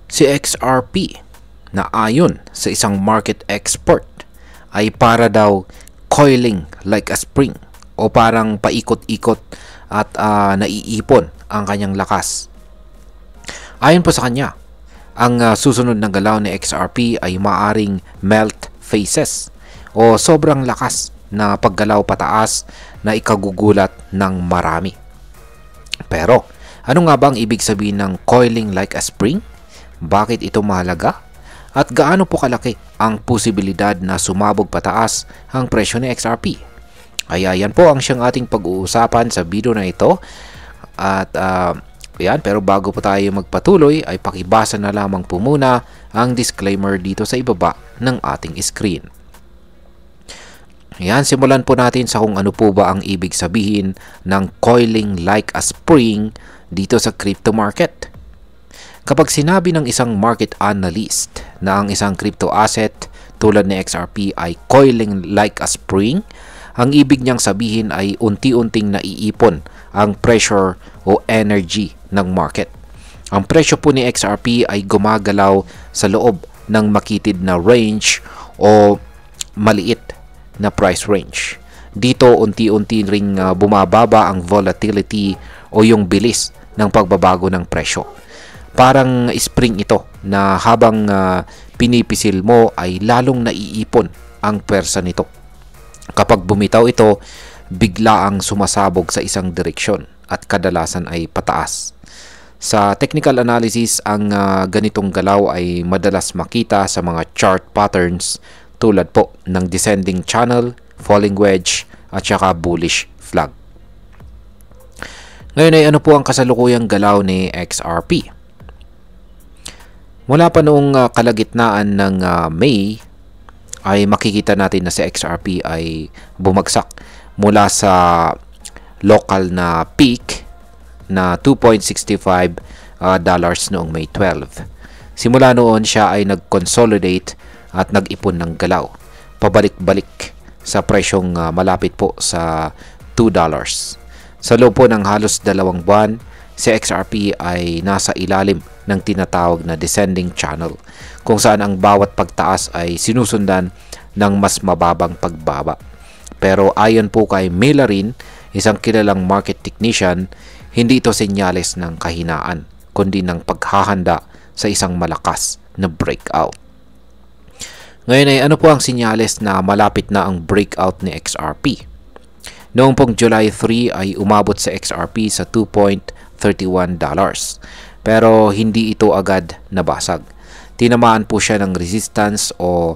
Si XRP na ayon sa isang market expert ay para daw coiling like a spring o parang paikot-ikot at naiipon ang kanyang lakas. Ayon po sa kanya, ang susunod na galaw ni XRP ay maaring melt phases o sobrang lakas na paggalaw pataas na ikagugulat ng marami. Pero ano nga ba ang ibig sabihin ng coiling like a spring? Bakit ito mahalaga? At gaano po kalaki ang posibilidad na sumabog pataas ang presyo ni XRP? Ay yan po ang siyang ating pag-uusapan sa video na ito. At pero bago po tayo magpatuloy ay pakibasa na lamang po muna ang disclaimer dito sa ibaba ng ating screen. Simulan po natin sa kung ano po ba ang ibig sabihin ng coiling like a spring dito sa crypto market. Kapag sinabi ng isang market analyst na ang isang crypto asset tulad ni XRP ay coiling like a spring, ang ibig niyang sabihin ay unti-unting naiipon ang pressure o energy ng market. Ang presyo po ni XRP ay gumagalaw sa loob ng makitid na range o maliit na price range. Dito unti-unti ring bumababa ang volatility o yung bilis ng pagbabago ng presyo. Parang spring ito na habang pinipisil mo ay lalong naiipon ang pwersa nito. Kapag bumitaw ito, bigla ang sumasabog sa isang direksyon at kadalasan ay pataas. Sa technical analysis, ang ganitong galaw ay madalas makita sa mga chart patterns tulad po ng descending channel, falling wedge at saka bullish flag. Ngayon ay ano po ang kasalukuyang galaw ni XRP? Mula pa noong kalagitnaan ng May ay makikita natin na si XRP ay bumagsak mula sa local na peak na $2.65 noong May 12. Simula noon siya ay nag-consolidate at nag-ipon ng galaw, pabalik-balik sa presyong malapit po sa $2. Sa loob po ng halos 2 buwan, si XRP ay nasa ilalim ng tinatawag na descending channel, kung saan ang bawat pagtaas ay sinusundan ng mas mababang pagbaba. Pero ayon po kay Mailarin, isang kilalang market technician, hindi ito senyales ng kahinaan, kundi ng paghahanda sa isang malakas na breakout. Ngayon ay ano po ang senyales na malapit na ang breakout ni XRP? Noong pong July 3 ay umabot sa XRP sa $2.31. Pero hindi ito agad nabasag. Tinamaan po siya ng resistance o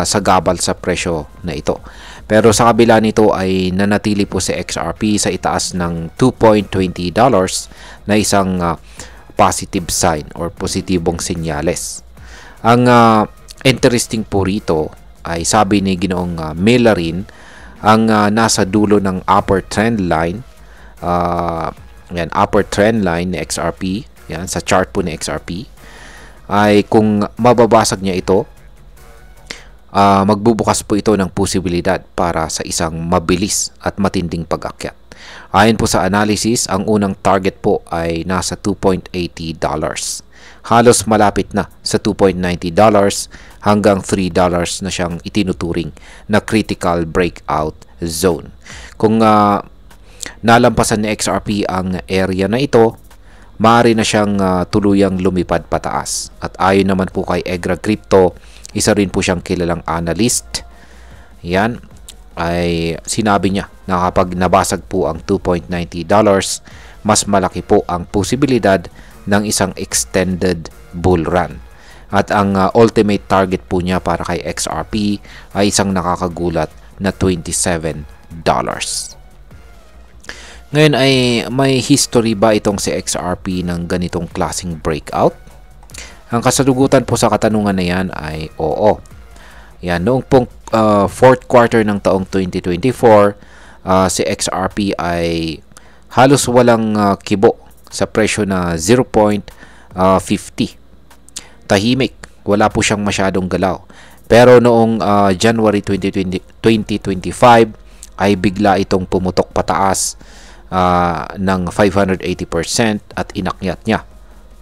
sagabal sa presyo na ito. Pero sa kabila nito ay nanatili po si XRP sa itaas ng $2.20 na isang positive sign or positibong senyales. Ang interesting po rito ay sabi ni Ginoong Mailarin, ang nasa dulo ng upper trend line, upper trend line ni XRP, sa chart po ni XRP, ay kung mababasag niya ito, magbubukas po ito ng posibilidad para sa isang mabilis at matinding pag-akyat. Ayon po sa analysis, ang unang target po ay nasa $2.80. Halos malapit na sa $2.90 hanggang $3 na siyang itinuturing na critical breakout zone. Kung nalampasan ni XRP ang area na ito, maaari na siyang tuluyang lumipad pataas. At ayon naman po kay Egra Crypto, isa rin po siyang kilalang analyst. Ay sinabi niya na kapag nabasag po ang $2.90, mas malaki po ang posibilidad ng isang extended bull run. At ang ultimate target po niya para kay XRP ay isang nakakagulat na $27. Ngayon ay may history ba itong si XRP ng ganitong klaseng breakout? Ang kasagutan po sa katanungan na yan ay oo. Noong pong fourth quarter ng taong 2024, si XRP ay halos walang kibo sa presyo na 0.50. Tahimik, wala po siyang masyadong galaw. Pero noong January 2025 ay bigla itong pumutok pataas ng 580% at inakyat niya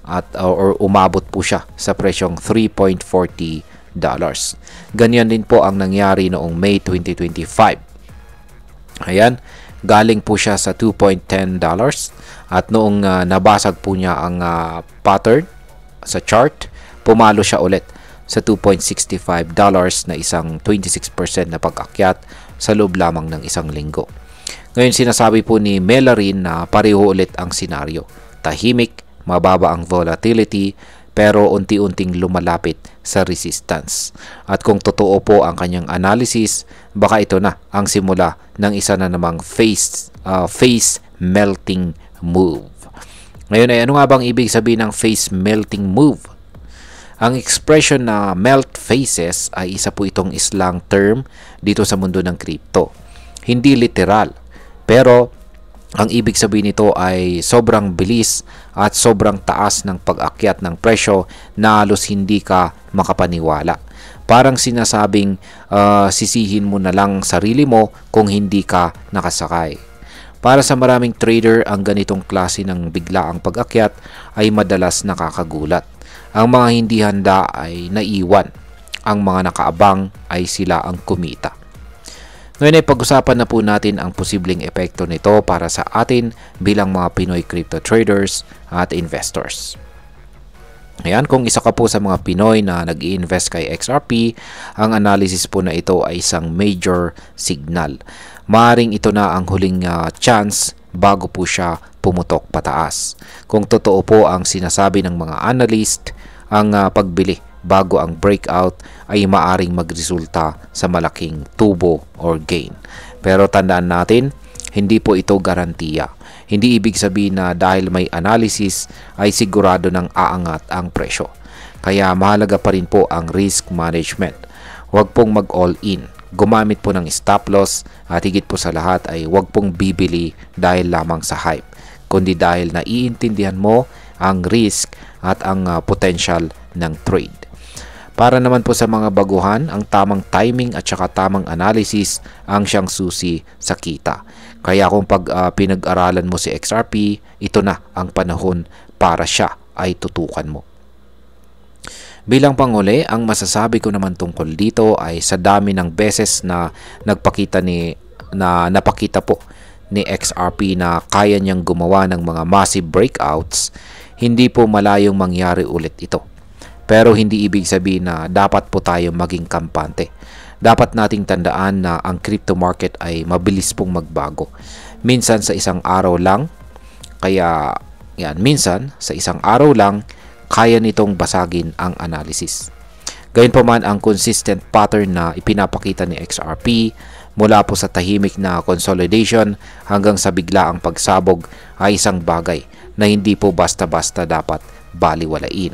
at or umabot po siya sa presyong $3.40. Ganyan din po ang nangyari noong May 2025. Ayan, galing po siya sa $2.10 at noong nabasag po niya ang pattern sa chart, pumalo siya ulit sa $2.65 na isang 26% na pag-akyat sa loob lamang ng isang linggo. Ngayon sinasabi po ni Mellerin na pareho ulit ang senaryo. Tahimik, mababa ang volatility, pero unti-unting lumalapit sa resistance. At kung totoo po ang kanyang analysis, baka ito na ang simula ng isa na namang face melting move. Ngayon ay ano nga bang ibig sabihin ng face melting move? Ang expression na melt faces ay isa po itong slang term dito sa mundo ng crypto. Hindi literal, pero ang ibig sabihin nito ay sobrang bilis at sobrang taas ng pag-akyat ng presyo na halos hindi ka makapaniwala. Parang sinasabing sisihin mo na lang sarili mo kung hindi ka nakasakay. Para sa maraming trader, ang ganitong klase ng biglaang pag-akyat ay madalas nakakagulat. Ang mga hindi handa ay naiwan. Ang mga nakaabang ay sila ang kumita. Ngayon ay pag-usapan na po natin ang posibleng epekto nito para sa atin bilang mga Pinoy crypto traders at investors. Ayan, kung isa ka po sa mga Pinoy na nag-i-invest kay XRP, ang analysis po na ito ay isang major signal. Maaring ito na ang huling chance bago po siya pumutok pataas. Kung totoo po ang sinasabi ng mga analyst, ang pagbili bago ang breakout ay maaring magresulta sa malaking tubo or gain. Pero tandaan natin, hindi po ito garantiya. Hindi ibig sabihin na dahil may analysis ay sigurado ng aangat ang presyo. Kaya mahalaga pa rin po ang risk management. Huwag pong mag-all in. Gumamit po ng stop loss at higit po sa lahat ay huwag pong bibili dahil lamang sa hype, kundi dahil naiintindihan mo ang risk at ang potential ng trade. Para naman po sa mga baguhan, ang tamang timing at saka tamang analysis ang siyang susi sa kita. Kaya kung pinag-aralan mo si XRP, ito na ang panahon para siya ay tutukan mo. Bilang panghuli, ang masasabi ko naman tungkol dito ay sa dami ng beses na napakita po ni XRP na kaya niyang gumawa ng mga massive breakouts, hindi po malayong mangyari ulit ito. Pero hindi ibig sabihin na dapat po tayo maging kampante. Dapat nating tandaan na ang crypto market ay mabilis pong magbago. Minsan sa isang araw lang, minsan sa isang araw lang, kaya nitong basagin ang analysis. Gayunpaman, ang consistent pattern na ipinapakita ni XRP mula po sa tahimik na consolidation hanggang sa biglaang pagsabog ay isang bagay na hindi po basta-basta dapat baliwalain.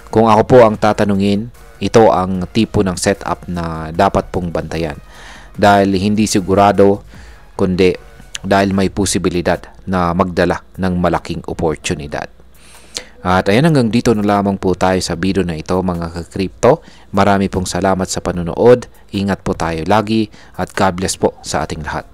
Kung ako po ang tatanungin, ito ang tipo ng setup na dapat pong bantayan dahil hindi sigurado, kundi dahil may posibilidad na magdala ng malaking oportunidad. At ayan, hanggang dito na lamang po tayo sa video na ito mga ka-crypto. Marami pong salamat sa panonood. Ingat po tayo lagi at God bless po sa ating lahat.